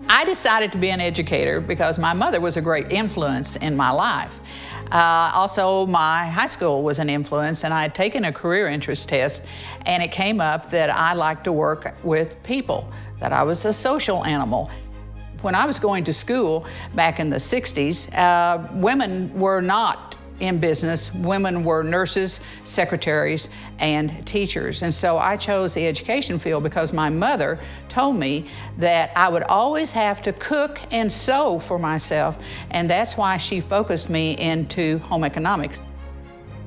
I decided to be an educator because my mother was a great influence in my life. Also, my high school was an influence, and I had taken a career interest test, and it came up that I liked to work with people, that I was a social animal. When I was going to school back in the 60s, women were not in business. Women were nurses, secretaries, and teachers. And so I chose the education field because my mother told me that I would always have to cook and sew for myself, and that's why she focused me into home economics.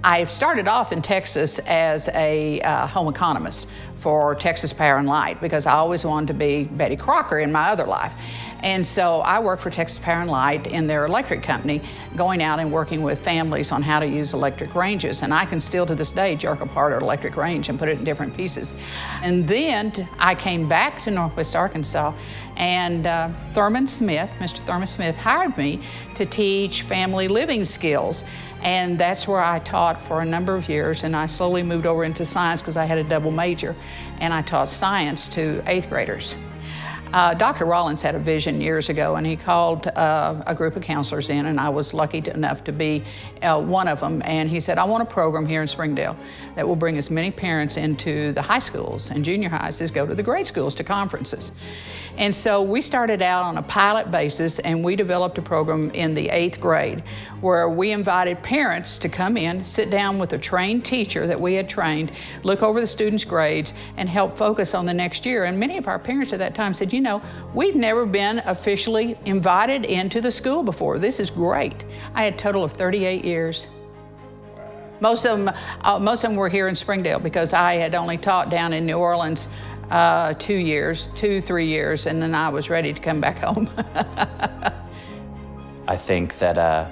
I started off in Texas as a home economist for Texas Power and Light because I always wanted to be Betty Crocker in my other life. And so I worked for Texas Power and Light in their electric company, going out and working with families on how to use electric ranges. And I can still to this day jerk apart an electric range and put it in different pieces. And then I came back to Northwest Arkansas, and Mr. Thurman Smith hired me to teach family living skills. And that's where I taught for a number of years, and I slowly moved over into science because I had a double major, and I taught science to 8th graders. Dr. Rollins had a vision years ago, and he called a group of counselors in, and I was lucky enough to be one of them. And he said, I want a program here in Springdale that will bring as many parents into the high schools and junior highs as go to the grade schools to conferences. And so we started out on a pilot basis, and we developed a program in the 8th grade where we invited parents to come in, sit down with a trained teacher that we had trained, look over the students' grades, and help focus on the next year. And many of our parents at that time said, you know, we've never been officially invited into the school before. This is great. I had a total of 38 years. Most of them were here in Springdale because I had only taught down in New Orleans 3 years, and then I was ready to come back home. I think that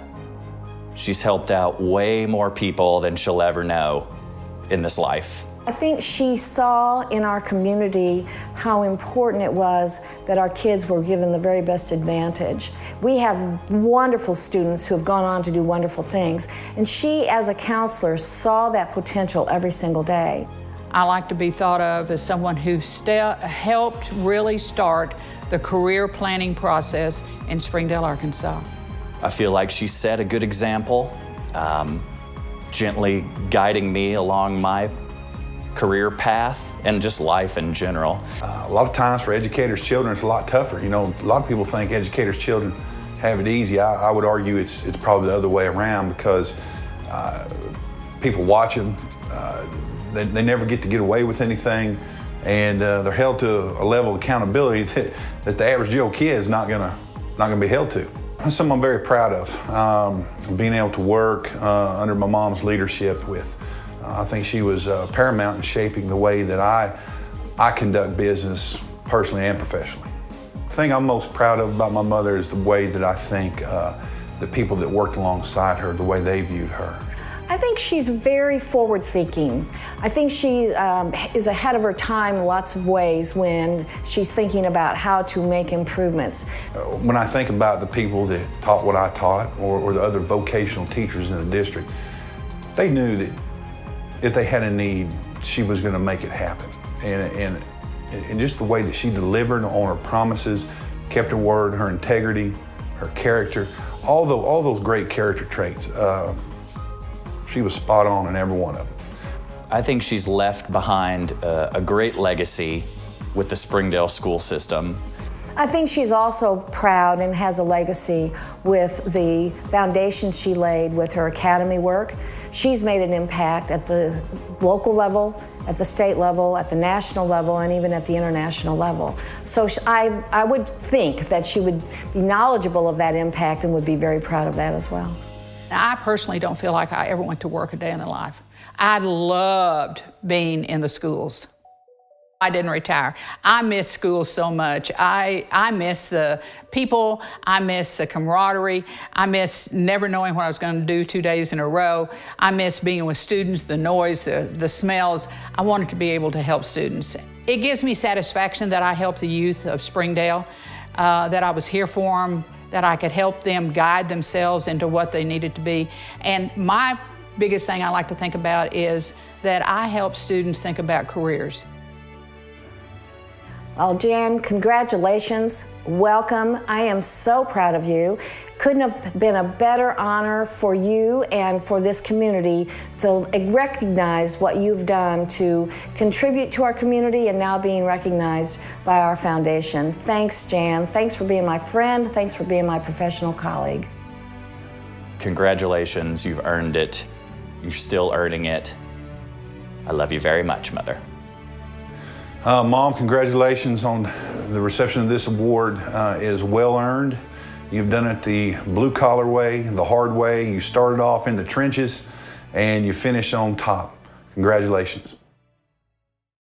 she's helped out way more people than she'll ever know in this life. I think she saw in our community how important it was that our kids were given the very best advantage. We have wonderful students who have gone on to do wonderful things, and she, as a counselor, saw that potential every single day. I like to be thought of as someone who helped really start the career planning process in Springdale, Arkansas. I feel like she set a good example, gently guiding me along my career path and just life in general. A lot of times for educators' children, it's a lot tougher. You know, a lot of people think educators' children have it easy. I would argue it's probably the other way around because people watch them. They never get away with anything, and they're held to a level of accountability that the average Joe kid is not gonna be held to. That's something I'm very proud of, being able to work under my mom's leadership with. I think she was paramount in shaping the way that I conduct business personally and professionally. The thing I'm most proud of about my mother is the way that I think the people that worked alongside her, the way they viewed her. I think she's very forward-thinking. I think she is ahead of her time in lots of ways when she's thinking about how to make improvements. When I think about the people that taught what I taught, or the other vocational teachers in the district, they knew that if they had a need, she was going to make it happen. And just the way that she delivered on her promises, kept her word, her integrity, her character, all those great character traits. She was spot on in every one of them. I think she's left behind a great legacy with the Springdale school system. I think she's also proud and has a legacy with the foundation she laid with her academy work. She's made an impact at the local level, at the state level, at the national level, and even at the international level. So I would think that she would be knowledgeable of that impact and would be very proud of that as well. I personally don't feel like I ever went to work a day in the life. I loved being in the schools. I didn't retire. I miss school so much. I miss the people. I miss the camaraderie. I miss never knowing what I was going to do 2 days in a row. I miss being with students, the noise, the smells. I wanted to be able to help students. It gives me satisfaction that I helped the youth of Springdale, that I was here for them, that I could help them guide themselves into what they needed to be. And my biggest thing I like to think about is that I help students think about careers. Well, Jan, congratulations. Welcome. I am so proud of you. Couldn't have been a better honor for you and for this community to recognize what you've done to contribute to our community and now being recognized by our foundation. Thanks, Jan. Thanks for being my friend. Thanks for being my professional colleague. Congratulations, you've earned it. You're still earning it. I love you very much, Mother. Mom, congratulations on the reception of this award. It is well earned. You've done it the blue-collar way, the hard way. You started off in the trenches and you finished on top. Congratulations.